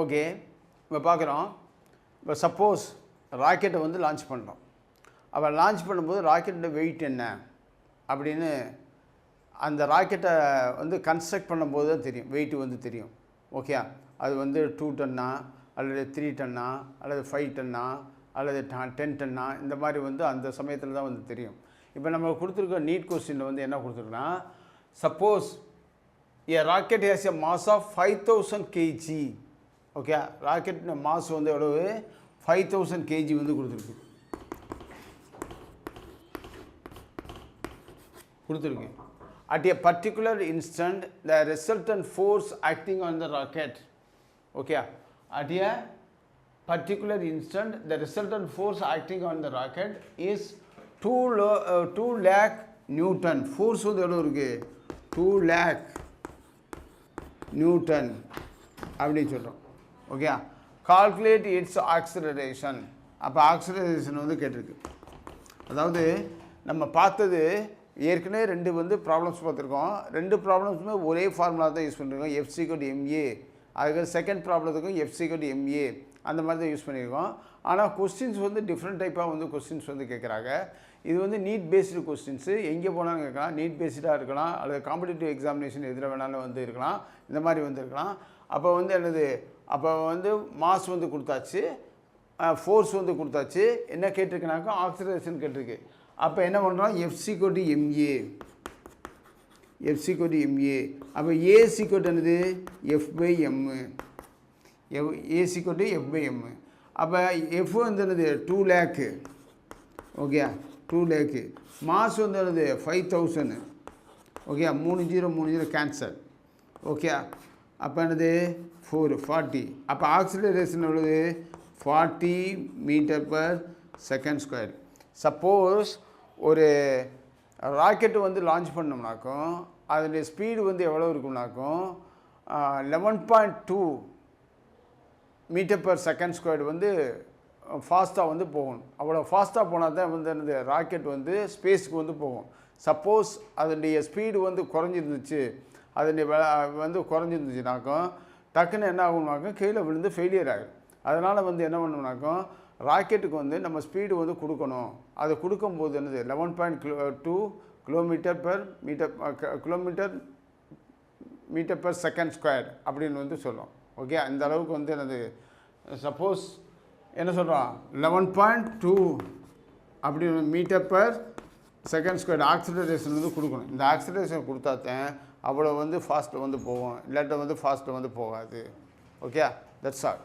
Okay, இப்போ பார்க்குறோம். இப்போ சப்போஸ் ராக்கெட்டை வந்து லான்ச் பண்ணுறோம். அப்போ லான்ச் பண்ணும்போது ராக்கெட்டோட வெயிட் என்ன அப்படின்னு அந்த ராக்கெட்டை வந்து கன்ஸ்ட்ரக்ட் பண்ணும்போது தான் தெரியும், வெயிட் வந்து தெரியும். ஓகே, அது வந்து 2 டன்னா அல்லது 3 டன்னா அல்லது 5 டன்னா அல்லது 10 டன்னா, இந்த மாதிரி வந்து அந்த சமயத்தில் தான் வந்து தெரியும். இப்போ நம்ம கொடுத்துருக்க நீட் கொஸ்டினில் வந்து என்ன கொடுத்துருக்குன்னா, suppose a rocket has a mass of 5000 kg. Okay, rocket mass வந்து எவ்வளவு? 5000 kg வந்து கொடுத்துருக்கு. At a particular instant, the resultant force acting on the rocket. Okay, at a particular instant, the resultant force acting on the rocket is 2 lakh Newton. Force வந்து எவ்வளோ இருக்கு? 2 lakh Newton அப்படின்னு சொல்கிறோம். Okay, calculate it's acceleration. அப்போ acceleration வந்து கேட்டிருக்கு. அதாவது நம்ம பார்த்தது ஏற்கனவே 2 வந்து ப்ராப்ளம்ஸ் பார்த்துருக்கோம். 2 ப்ராப்ளம்ஸுமே ஒரே ஃபார்முலா தான் யூஸ் பண்ணியிருக்கோம், F=ma. அதுக்கு செகண்ட் ப்ராப்ளத்துக்கும் F=ma அந்த மாதிரி தான் யூஸ் பண்ணியிருக்கோம். ஆனால் கொஸ்டின்ஸ் வந்து டிஃப்ரெண்ட் டைப்பாக வந்து கொஸ்டின்ஸ் வந்து கேட்குறாங்க. இது வந்து நீட் பேஸ்டு கொஸ்டின்ஸு, எங்கே போனாலும் கேட்கலாம். நீட் பேஸ்டாக இருக்கலாம், அல்லது காம்படிட்டிவ் எக்ஸாமினேஷன் எதில் வேணாலும் வந்து இருக்கலாம், இந்த மாதிரி வந்து இருக்கலாம். அப்போ வந்து என்னது, அப்போ வந்து மாஸ் வந்து கொடுத்தாச்சு, ஃபோர்ஸ் வந்து கொடுத்தாச்சு, என்ன கேட்டிருக்குனாக்கா ஆக்சிலரேஷன் கேட்டிருக்கு. அப்போ என்ன பண்ணுறோம்? F=ma. F=ma. அப்போ A= என்னது? F/m. A=F/m. அப்போ F வந்து என்னது? 2 lakh. Okay, 2 lakh. மாஸ் வந்து என்னது? 5000. Okay, 3030 cancel. ஓகே, அப்போ என்னது? 40. அப்போ ஆக்சிலரேஷன் எவ்வளவு? 40 m/s². சப்போஸ் ஒரு ராக்கெட்டு வந்து லான்ச் பண்ணோம்னாக்கும் அதனுடைய ஸ்பீடு வந்து எவ்வளோ இருக்கும்னாக்கும் 11.2 m/s² வந்து ஃபாஸ்ட்டாக வந்து போகணும். அவ்வளோ ஃபாஸ்ட்டாக போனால் தான் வந்து அந்த ராக்கெட் வந்து ஸ்பேஸுக்கு வந்து போகும். சப்போஸ் அதனுடைய ஸ்பீடு வந்து குறைஞ்சிருந்துச்சு, அதனுடைய வந்து குறைஞ்சிருந்துச்சுனாக்கும் டக்குன்னு என்ன ஆகும்னாக்கும் கீழே விழுந்து ஃபெயிலியர் ஆகிடும். அதனால் வந்து என்ன பண்ணணும்னாக்கும் ராக்கெட்டுக்கு வந்து நம்ம ஸ்பீடு வந்து கொடுக்கணும். அது கொடுக்கும்போது என்னது 11.2 km/s² அப்படின்னு வந்து சொல்லும். ஓகே, அந்த அளவுக்கு வந்து என்னது, சப்போஸ் என்ன சொல்கிறோம், 11.2 அப்படி m/s² ஆக்சிலரேஷன் வந்து கொடுக்கணும். இந்த ஆக்சிலரேஷன் கொடுத்தாத்தான் அவ்வளோ வந்து ஃபாஸ்ட்டில் வந்து போகும், இல்லாட்ட வந்து ஃபாஸ்ட்டில் வந்து போகாது. Okay, that's all.